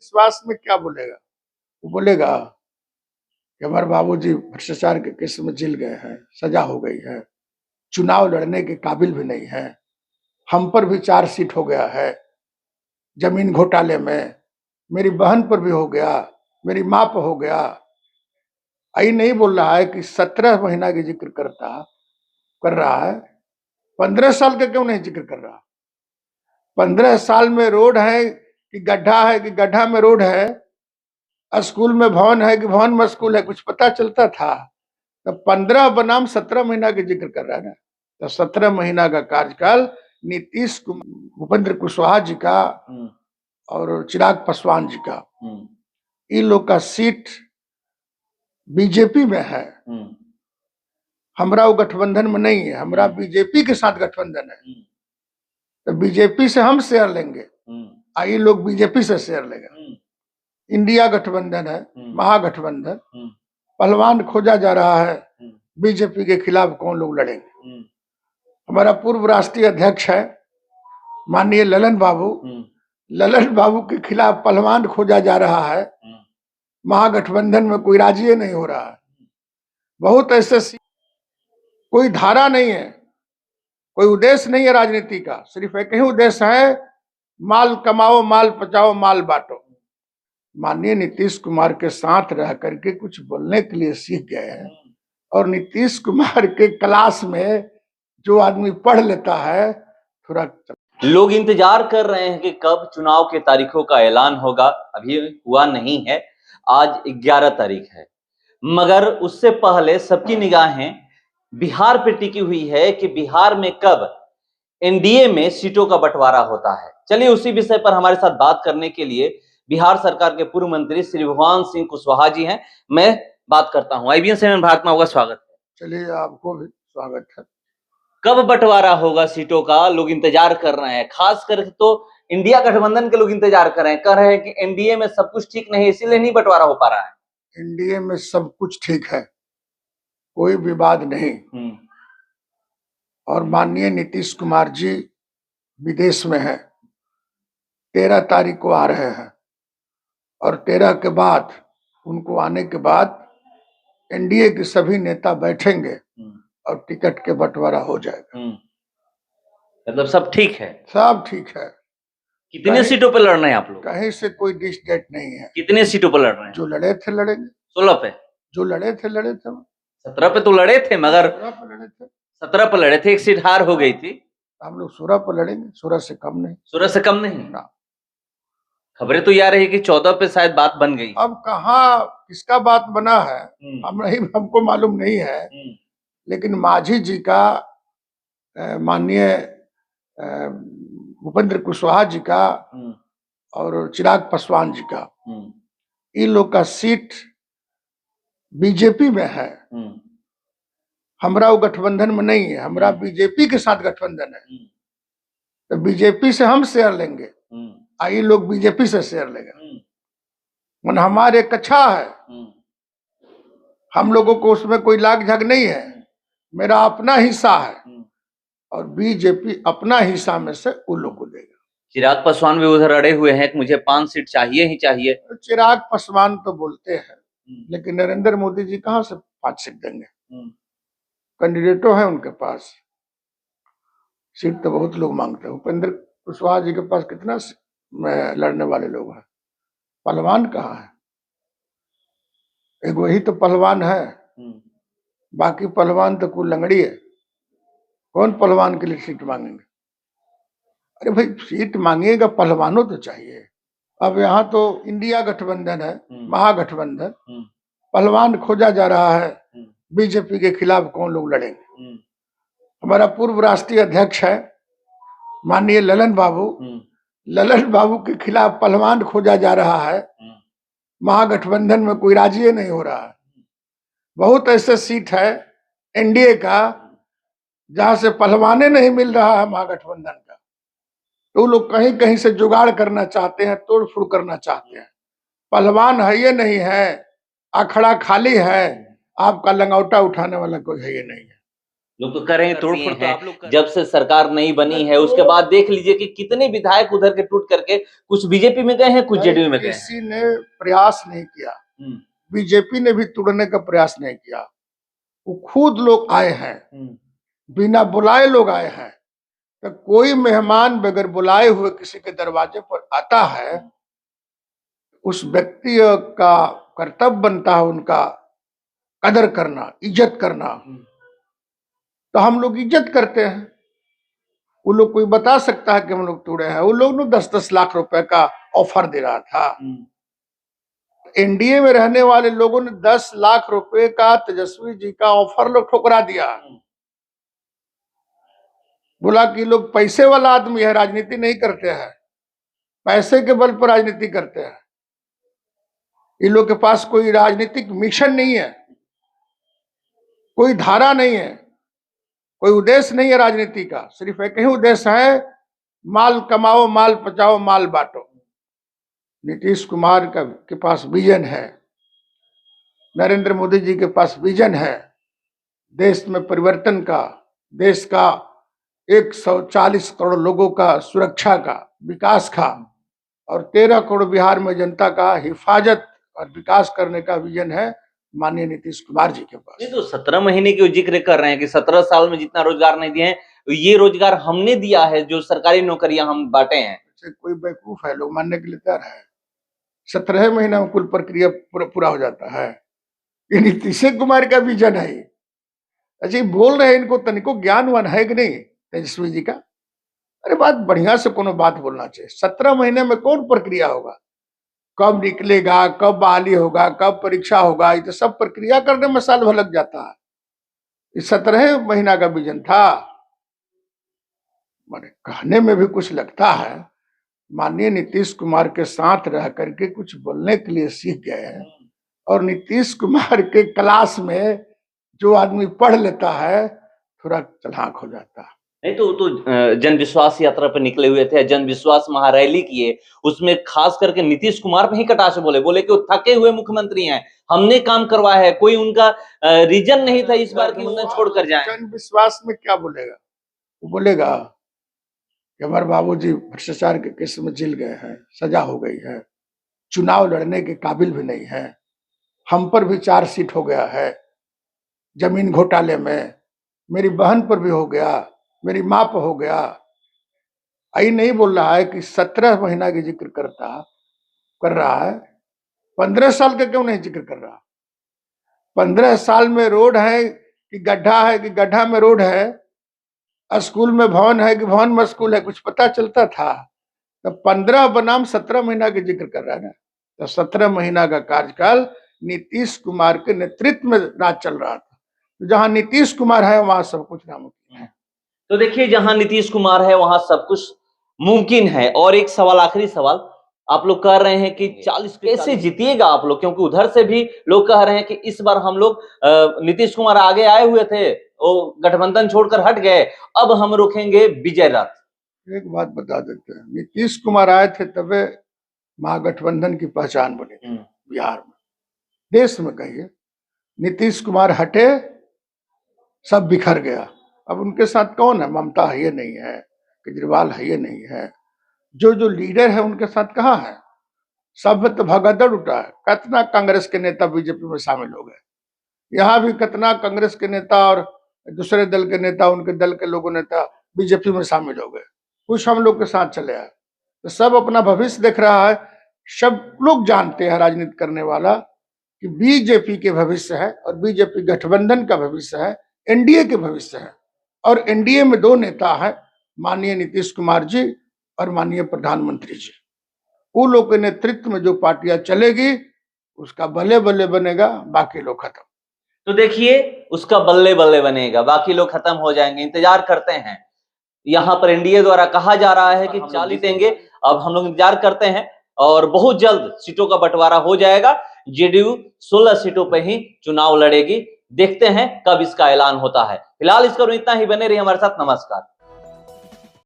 विश्वास में क्या बोलेगा? वो बोलेगा कि हमारे बाबूजी भ्रष्टाचार के केस में जेल गए हैं, सजा हो गई है, चुनाव लड़ने के काबिल भी नहीं है, हम पर भी चार्जशीट हो गया है जमीन घोटाले में, मेरी बहन पर भी हो गया, मेरी माँ पर हो गया। आई नहीं बोल रहा है कि 17 महीना की जिक्र कर रहा है, 15 साल का क्यों नहीं जिक्र कर रहा? 15 साल में रोड है कि गड्ढा है कि गड्ढा में रोड है, स्कूल में भवन है कि भवन में स्कूल है, कुछ पता चलता था? तो 15 बनाम 17 महीना की जिक्र कर रहा है ना। तो 17 महीना का कार्यकाल नीतीश कुमार, भूपेंद्र कुशवाहा जी का और चिराग पासवान जी का, इन लोग का सीट बीजेपी में है, हमरा वो गठबंधन में नहीं है, हमरा बीजेपी के साथ गठबंधन है। तो बीजेपी से हम शेयर लेंगे, ये लोग बीजेपी से शेयर लेगा। इंडिया गठबंधन है, महागठबंधन, पहलवान खोजा जा रहा है, बीजेपी के खिलाफ कौन लोग लड़ेंगे? हमारा पूर्व राष्ट्रीय अध्यक्ष है माननीय ललन बाबू के खिलाफ पहलवान खोजा जा रहा है, महागठबंधन में कोई राजी नहीं हो रहा है। बहुत ऐसे कोई धारा नहीं है, कोई उद्देश्य नहीं है राजनीति का, सिर्फ एक ही उद्देश्य है, माल कमाओ, माल पचाओ, माल बांटो। माननीय नीतीश कुमार के साथ रह करके कुछ बोलने के लिए सीख गए हैं, और नीतीश कुमार के क्लास में जो आदमी पढ़ लेता है थोड़ा। लोग इंतजार कर रहे हैं कि कब चुनाव के तारीखों का ऐलान होगा, अभी हुआ नहीं है, आज 11 तारीख है, मगर उससे पहले सबकी निगाहें बिहार पे टिकी हुई है कि बिहार में कब एनडीए में सीटों का बंटवारा होता है। चलिए उसी विषय पर हमारे साथ बात करने के लिए बिहार सरकार के पूर्व मंत्री श्री भगवान सिंह कुशवाहा जी हैं, मैं बात करता हूं। IBN 7 भारत में आपका स्वागत है। चलिए आपको भी स्वागत है। कब बंटवारा होगा सीटों का, लोग इंतजार कर रहे हैं, खास करके तो इंडिया गठबंधन के लोग इंतजार कर रहे हैं, कह रहे हैं कि एनडीए में सब कुछ ठीक नहीं है, इसीलिए नहीं बंटवारा हो पा रहा है। एनडीए में सब कुछ ठीक है, कोई विवाद नहीं, और माननीय नीतीश कुमार जी विदेश में हैं, 13 तारीख को आ रहे हैं, और 13 के बाद, उनको आने के बाद एनडीए के सभी नेता बैठेंगे और टिकट के बंटवारा हो जाएगा। मतलब सब ठीक है? सब ठीक है। कितने सीटों पे लड़ रहे हैं आप लोग? कहीं से कोई डिस डेट नहीं है। कितने सीटों पे लड़ रहे हैं? जो लड़े थे लड़ेंगे। 16 पे? जो लड़े थे 17 पे तो लड़े थे, मगर 17 पे लड़े थे, एक सीट हार हो गई थी। हम लोग 16 पर लड़ेंगे, 16 से कम नहीं। 16 से कम नहीं ना। खबरें तो यह रही कि 14 पे शायद बात बन गई। अब कहाँ किसका बात बना है हमको मालूम नहीं है, लेकिन मांझी जी का, माननीय भूपेंद्र कुशवाहा जी का और चिराग पासवान जी का, इन लोग का सीट बीजेपी में है, हमरा वो गठबंधन में नहीं है, हमरा बीजेपी के साथ गठबंधन है। तो बीजेपी से हम शेयर लेंगे, ये लोग बीजेपी से शेयर लेगा। मन हमारे कच्छा है, हम लोगों को उसमें कोई लाग झग नहीं है, मेरा अपना हिस्सा है, और बीजेपी अपना हिस्सा में से उन लोग को देगा। चिराग पासवान भी उधर अड़े हुए हैं कि मुझे 5 सीट चाहिए ही चाहिए। चिराग पासवान तो बोलते हैं, लेकिन नरेंद्र मोदी जी कहां से 5 सीट देंगे? कैंडिडेटों है उनके पास, सीट तो बहुत लोग मांगते हैं। भूपेंद्र कुशवाहा जी के पास कितना लड़ने वाले लोग हैं, पहलवान कहाँ है? एक वही तो पहलवान है, बाकी पहलवान तो कुल लंगड़ी है। कौन पहलवान के लिए सीट मांगेंगे? अरे भाई सीट मांगेगा, पहलवानों तो चाहिए। अब यहाँ तो इंडिया गठबंधन है, महागठबंधन, पहलवान खोजा जा रहा है, बीजेपी के खिलाफ कौन लोग लड़ेंगे? हमारा पूर्व राष्ट्रीय अध्यक्ष है माननीय ललन बाबू के खिलाफ पहलवान खोजा जा रहा है, महागठबंधन में कोई राजी नहीं हो रहा है। बहुत ऐसे सीट है एनडीए का जहां से पहलवाने नहीं मिल रहा है महागठबंधन का, तो लोग कहीं कहीं से जुगाड़ करना चाहते हैं, तोड़ फोड़ करना चाहते हैं। पहलवान है ये नहीं है, अखड़ा खाली है, आपका लंगौटा उठाने वाला कोई है ये नहीं है। लोग तो कर रहे हैं तोड़फोड़ हैं। जब से सरकार नहीं बनी है उसके बाद देख लीजिए कि कितने विधायक उधर के टूट करके कुछ बीजेपी में गए हैं, कुछ जेडीयू में गए हैं। किसी ने प्रयास नहीं किया, बीजेपी ने भी तोड़ने का प्रयास नहीं किया, वो खुद लोग आए हैं, बिना बुलाए लोग आए हैं। तो कोई मेहमान बगैर बुलाए हुए किसी के दरवाजे पर आता है, उस व्यक्ति का कर्तव्य बनता है उनका कदर करना, इज्जत करना। तो हम लोग इज्जत करते हैं। वो लोग कोई बता सकता है कि हम लोग तोड़े हैं? वो लोग ने 10-10 लाख रुपए का ऑफर दे रहा था। एनडीए में रहने वाले लोगों ने 10 लाख रुपए का तेजस्वी जी का ऑफर लोग ठुकरा दिया। बोला कि लोग पैसे वाला आदमी है, राजनीति नहीं करते हैं, पैसे के बल पर राजनीति करते हैं। इन लोग के पास कोई राजनीतिक मिशन नहीं है, कोई धारा नहीं है, कोई उद्देश्य नहीं है राजनीति का। सिर्फ एक ही उद्देश्य है, माल कमाओ, माल पचाओ, माल बांटो। नीतीश कुमार के पास विजन है, नरेंद्र मोदी जी के पास विजन है देश में परिवर्तन का, देश का 140 करोड़ लोगों का सुरक्षा का, विकास का, और 13 करोड़ बिहार में जनता का हिफाजत और विकास करने का विजन है माननीय नीतीश कुमार जी के पास। ये तो 17 महीने की जिक्र कर रहे हैं कि 17 साल में जितना रोजगार नहीं दिए हैं, ये रोजगार हमने दिया है, जो सरकारी नौकरियां हम बांटे हैं। कोई बेवकूफ है, लोग मानने के लिए तैयार है। 17 महीना में कुल प्रक्रिया पूरा हो जाता है। ये नीतीश कुमार का विजन है। अच्छा, बोल रहे हैं, इनको तनिको ज्ञानवान है कि नहीं तेजस्वी जी का? अरे बात बढ़िया से कोनो बात बोलना चाहिए। 17 महीने में कौन प्रक्रिया होगा? कब निकलेगा, कब बहाली होगा, कब परीक्षा होगा, ये तो सब प्रक्रिया करने में साल भर लग जाता है। इस 17 महीना का विजन था। माने कहने में भी कुछ लगता है। माननीय नीतीश कुमार के साथ रह करके कुछ बोलने के लिए सीख गए हैं, और नीतीश कुमार के क्लास में जो आदमी पढ़ लेता है थोड़ा चालाक हो जाता है। नहीं तो जन विश्वास यात्रा पर निकले हुए थे, जन विश्वास महारैली किए, उसमें खास करके नीतीश कुमार पे ही कटाक्ष बोले कि वो थके हुए मुख्यमंत्री हैं, हमने काम करवाया है, कोई उनका रीजन नहीं था इस बार की उन्हें छोड़कर जाए। जन विश्वास में क्या बोलेगा? वो बोलेगा कि हमारे बाबूजी भ्रष्टाचार के केस में जेल गए हैं, सजा हो गई है, चुनाव लड़ने के काबिल भी नहीं है, हम पर भी चार्जशीट हो गया है, जमीन घोटाले में मेरी बहन पर भी हो गया, मेरी मां पर हो गया। आई नहीं बोल रहा है कि 17 महीना की जिक्र कर रहा है, 15 साल का क्यों नहीं जिक्र कर रहा? 15 साल में रोड है कि गड्ढा है, कि गड्ढा में रोड है, स्कूल में भवन है कि भवन में स्कूल है, कुछ पता चलता था? तो 15 बनाम 17 महीना की जिक्र कर रहा है ना। तो 17 महीना का कार्यकाल नीतीश कुमार के नेतृत्व में राज चल रहा था। तो जहां नीतीश कुमार है वहां सब कुछ नामुमकिन है। तो देखिए, जहां नीतीश कुमार है वहां सब कुछ मुमकिन है। और एक सवाल, आखिरी सवाल, आप लोग कह रहे हैं कि 40 कैसे जीतिएगा आप लोग? क्योंकि उधर से भी लोग कह रहे हैं कि इस बार हम लोग, नीतीश कुमार आगे आए हुए थे, वो गठबंधन छोड़कर हट गए, अब हम रोकेंगे विजय रथ। एक बात बता देते हैं, नीतीश कुमार आए थे तबे महागठबंधन की पहचान बनी थी बिहार में, देश में कहिए। नीतीश कुमार हटे, सब बिखर गया। अब उनके साथ कौन है? ममता है, ये नहीं है, केजरीवाल है, ये नहीं है, जो लीडर है उनके साथ कहाँ है? सब तो भगदड़ उठा है। कितना कांग्रेस के नेता बीजेपी में शामिल हो गए, यहाँ भी कितना कांग्रेस के नेता और दूसरे दल के नेता, उनके दल के लोगों नेता बीजेपी में शामिल हो गए, कुछ हम लोग के साथ चले आए। तो सब अपना भविष्य देख रहा है। सब लोग जानते हैं राजनीति करने वाला कि बीजेपी के भविष्य है, और बीजेपी गठबंधन का भविष्य है, एनडीए के भविष्य है। और एनडीए में 2 नेता है, माननीय नीतीश कुमार जी और माननीय प्रधानमंत्री जी। उन लोग के नेतृत्व में जो पार्टियां चलेगी उसका बल्ले बल्ले बनेगा, बाकी लोग खत्म। तो देखिए, उसका बल्ले बल्ले बनेगा, बाकी लोग खत्म हो जाएंगे। इंतजार करते हैं। यहाँ पर एनडीए द्वारा कहा जा रहा है कि 40 जीतेंगे, अब हम लोग इंतजार करते हैं, और बहुत जल्द सीटों का बंटवारा हो जाएगा। जेडीयू 16 सीटों पर ही चुनाव लड़ेगी। देखते हैं कब इसका ऐलान होता है। फिलहाल इस करो इतना ही, बने रहिए हमारे साथ। नमस्कार।